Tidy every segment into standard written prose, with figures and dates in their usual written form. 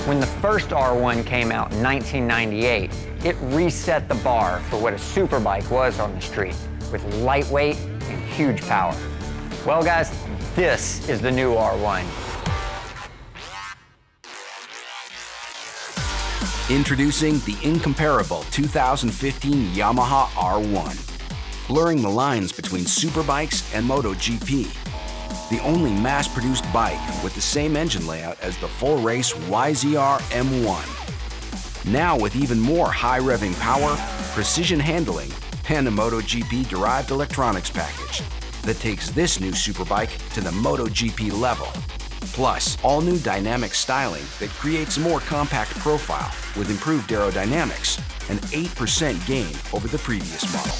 When the first R1 came out in 1998, it reset the bar for what a superbike was on the street, with lightweight and huge power. Well guys, this is the new R1. Introducing the incomparable 2015 Yamaha R1, blurring the lines between superbikes and MotoGP. The only mass-produced bike with the same engine layout as the full-race YZF-R1. Now with even more high-revving power, precision handling, and a MotoGP derived electronics package that takes this new superbike to the MotoGP level. Plus, all new dynamic styling that creates a more compact profile with improved aerodynamics, an 8% gain over the previous model.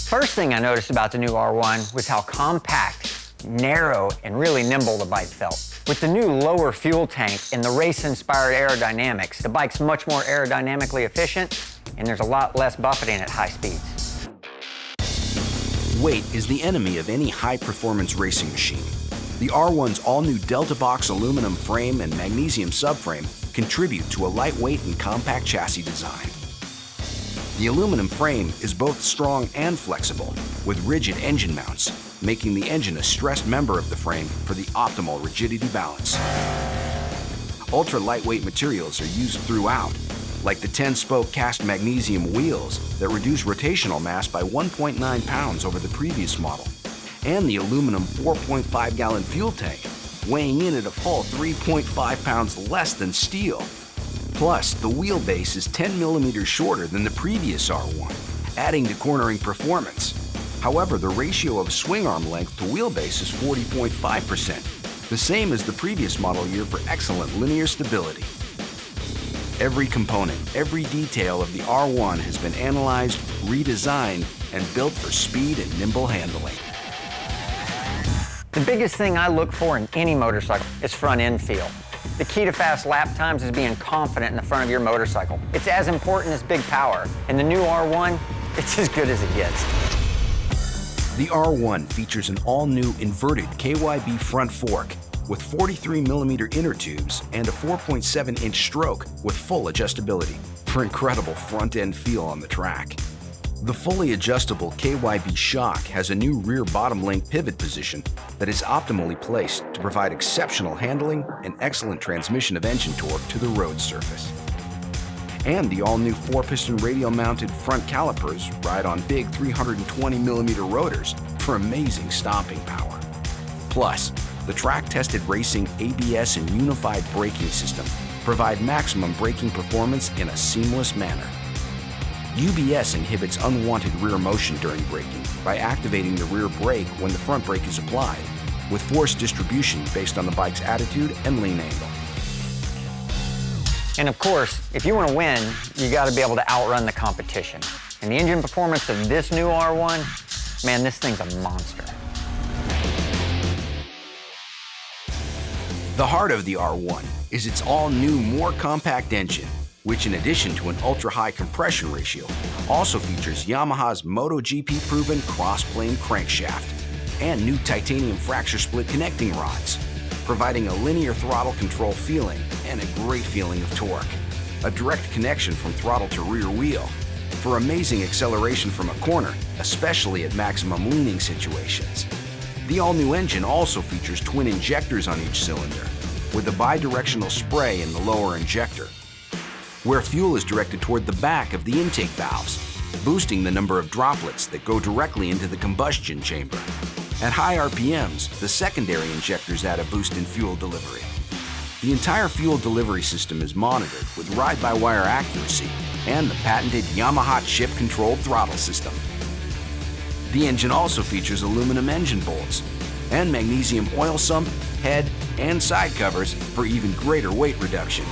First thing I noticed about the new R1 was how compact, narrow, and really nimble the bike felt. With the new lower fuel tank and the race-inspired aerodynamics, the bike's much more aerodynamically efficient, and there's a lot less buffeting at high speeds. Weight is the enemy of any high-performance racing machine. The R1's all-new Delta Box aluminum frame and magnesium subframe contribute to a lightweight and compact chassis design. The aluminum frame is both strong and flexible, with rigid engine mounts, making the engine a stressed member of the frame for the optimal rigidity balance. Ultra-lightweight materials are used throughout, like the 10-spoke cast magnesium wheels that reduce rotational mass by 1.9 pounds over the previous model, and the aluminum 4.5-gallon fuel tank, weighing in at a full 3.5 pounds less than steel. Plus, the wheelbase is 10 millimeters shorter than the previous R1, adding to cornering performance. However, the ratio of swing arm length to wheelbase is 40.5%, the same as the previous model year for excellent linear stability. Every component, every detail of the R1 has been analyzed, redesigned, and built for speed and nimble handling. The biggest thing I look for in any motorcycle is front end feel. The key to fast lap times is being confident in the front of your motorcycle. It's as important as big power, and the new R1, it's as good as it gets. The R1 features an all-new inverted KYB front fork with 43mm inner tubes and a 4.7-inch stroke with full adjustability for incredible front-end feel on the track. The fully adjustable KYB shock has a new rear bottom link pivot position that is optimally placed to provide exceptional handling and excellent transmission of engine torque to the road surface. And the all-new 4-piston radial-mounted front calipers ride on big 320mm rotors for amazing stomping power. Plus, the track-tested racing ABS and unified braking system provide maximum braking performance in a seamless manner. UBS inhibits unwanted rear motion during braking by activating the rear brake when the front brake is applied, with force distribution based on the bike's attitude and lean angle. And of course, if you want to win, you got to be able to outrun the competition. And the engine performance of this new R1, man, this thing's a monster. The heart of the R1 is its all-new, more compact engine, which in addition to an ultra-high compression ratio, also features Yamaha's MotoGP-proven CROSSPLANE crankshaft and new titanium fracture split connecting rods, providing a linear throttle control feeling and a great feeling of torque. A direct connection from throttle to rear wheel for amazing acceleration from a corner, especially at maximum leaning situations. The all-new engine also features twin injectors on each cylinder, with a bidirectional spray in the lower injector, where fuel is directed toward the back of the intake valves, boosting the number of droplets that go directly into the combustion chamber. At high RPMs, the secondary injectors add a boost in fuel delivery. The entire fuel delivery system is monitored with ride-by-wire accuracy and the patented Yamaha chip-controlled throttle system. The engine also features aluminum engine bolts and magnesium oil sump, head, and side covers for even greater weight reduction.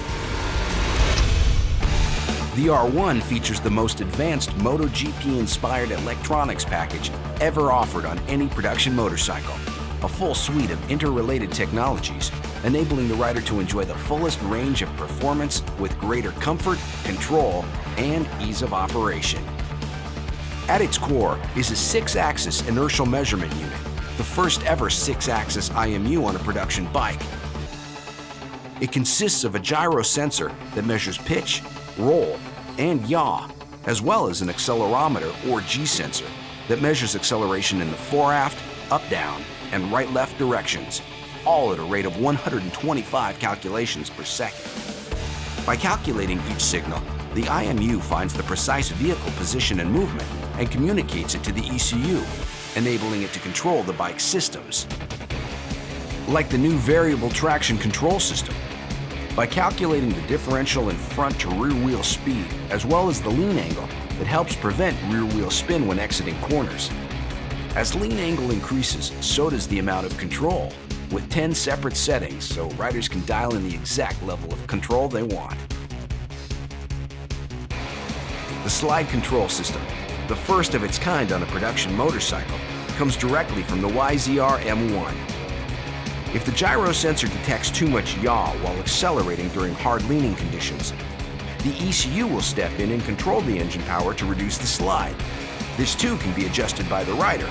The R1 features the most advanced MotoGP-inspired electronics package ever offered on any production motorcycle. A full suite of interrelated technologies, enabling the rider to enjoy the fullest range of performance with greater comfort, control, and ease of operation. At its core is a 6-axis inertial measurement unit, the first ever 6-axis IMU on a production bike. It consists of a gyro sensor that measures pitch, roll, and yaw, as well as an accelerometer or G sensor that measures acceleration in the fore-aft, up-down, and right-left directions, all at a rate of 125 calculations per second. By calculating each signal, the IMU finds the precise vehicle position and movement and communicates it to the ECU, enabling it to control the bike's systems. Like the new variable traction control system, by calculating the differential in front to rear wheel speed, as well as the lean angle that helps prevent rear wheel spin when exiting corners. As lean angle increases, so does the amount of control, with 10 separate settings so riders can dial in the exact level of control they want. The slide control system, the first of its kind on a production motorcycle, comes directly from the YZF-R1. If the gyro sensor detects too much yaw while accelerating during hard leaning conditions, the ECU will step in and control the engine power to reduce the slide. This too can be adjusted by the rider.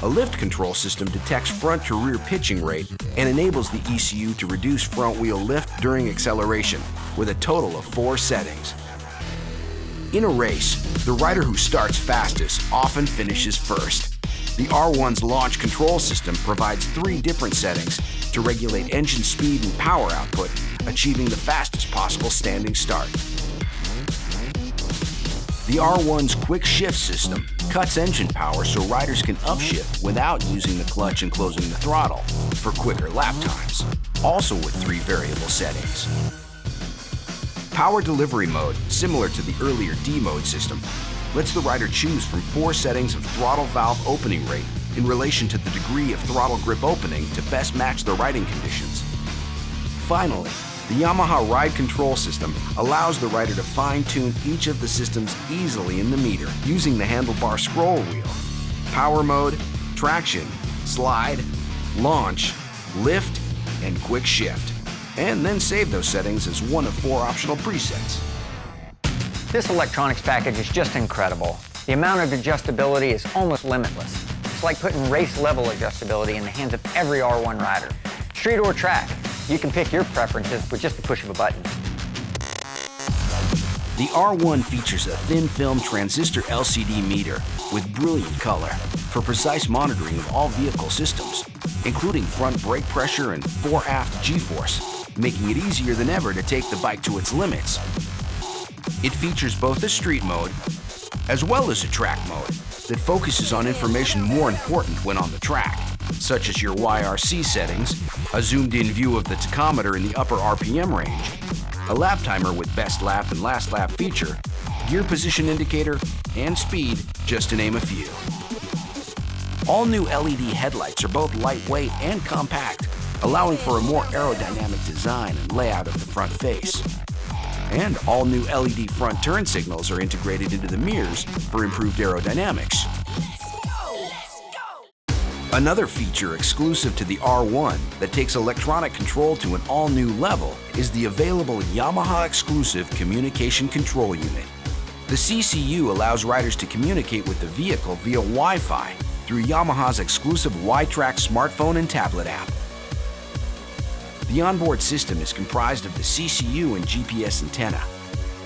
A lift control system detects front to rear pitching rate and enables the ECU to reduce front wheel lift during acceleration with a total of 4 settings. In a race, the rider who starts fastest often finishes first. The R1's launch control system provides 3 different settings to regulate engine speed and power output, achieving the fastest possible standing start. The R1's quick shift system cuts engine power so riders can upshift without using the clutch and closing the throttle for quicker lap times, also with 3 variable settings. Power delivery mode, similar to the earlier D-mode system, lets the rider choose from 4 settings of throttle valve opening rate in relation to the degree of throttle grip opening to best match the riding conditions. Finally, the Yamaha ride control system allows the rider to fine-tune each of the systems easily in the meter using the handlebar scroll wheel, power mode, traction, slide, launch, lift, and quick shift, and then save those settings as one of 4 optional presets. This electronics package is just incredible. The amount of adjustability is almost limitless. It's like putting race-level adjustability in the hands of every R1 rider. Street or track, you can pick your preferences with just the push of a button. The R1 features a thin-film transistor LCD meter with brilliant color for precise monitoring of all vehicle systems, including front brake pressure and fore-aft G-force, making it easier than ever to take the bike to its limits. It features both a street mode as well as a track mode that focuses on information more important when on the track, such as your YRC settings, a zoomed-in view of the tachometer in the upper RPM range, a lap timer with best lap and last lap feature, gear position indicator, and speed, just to name a few. All new LED headlights are both lightweight and compact, allowing for a more aerodynamic design and layout of the front face. And all new LED front turn signals are integrated into the mirrors for improved aerodynamics. Another feature exclusive to the R1 that takes electronic control to an all-new level is the available Yamaha exclusive communication control unit. The CCU allows riders to communicate with the vehicle via Wi-Fi through Yamaha's exclusive Y-TRAC smartphone and tablet app. The onboard system is comprised of the CCU and GPS antenna.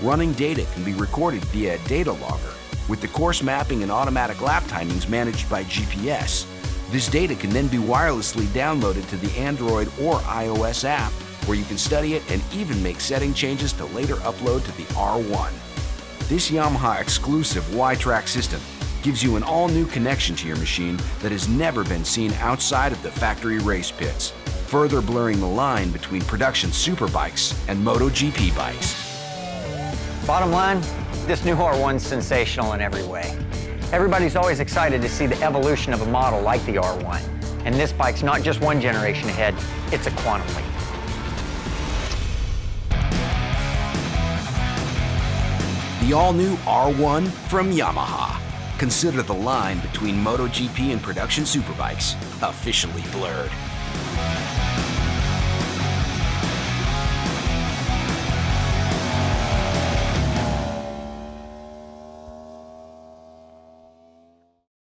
Running data can be recorded via a data logger, with the course mapping and automatic lap timings managed by GPS. This data can then be wirelessly downloaded to the Android or iOS app, where you can study it and even make setting changes to later upload to the R1. This Yamaha exclusive Y-TRAC system gives you an all-new connection to your machine that has never been seen outside of the factory race pits, further blurring the line between production superbikes and MotoGP bikes. Bottom line, this new R1's sensational in every way. Everybody's always excited to see the evolution of a model like the R1. And this bike's not just one generation ahead, it's a quantum leap. The all-new R1 from Yamaha. Consider the line between MotoGP and production superbikes officially blurred.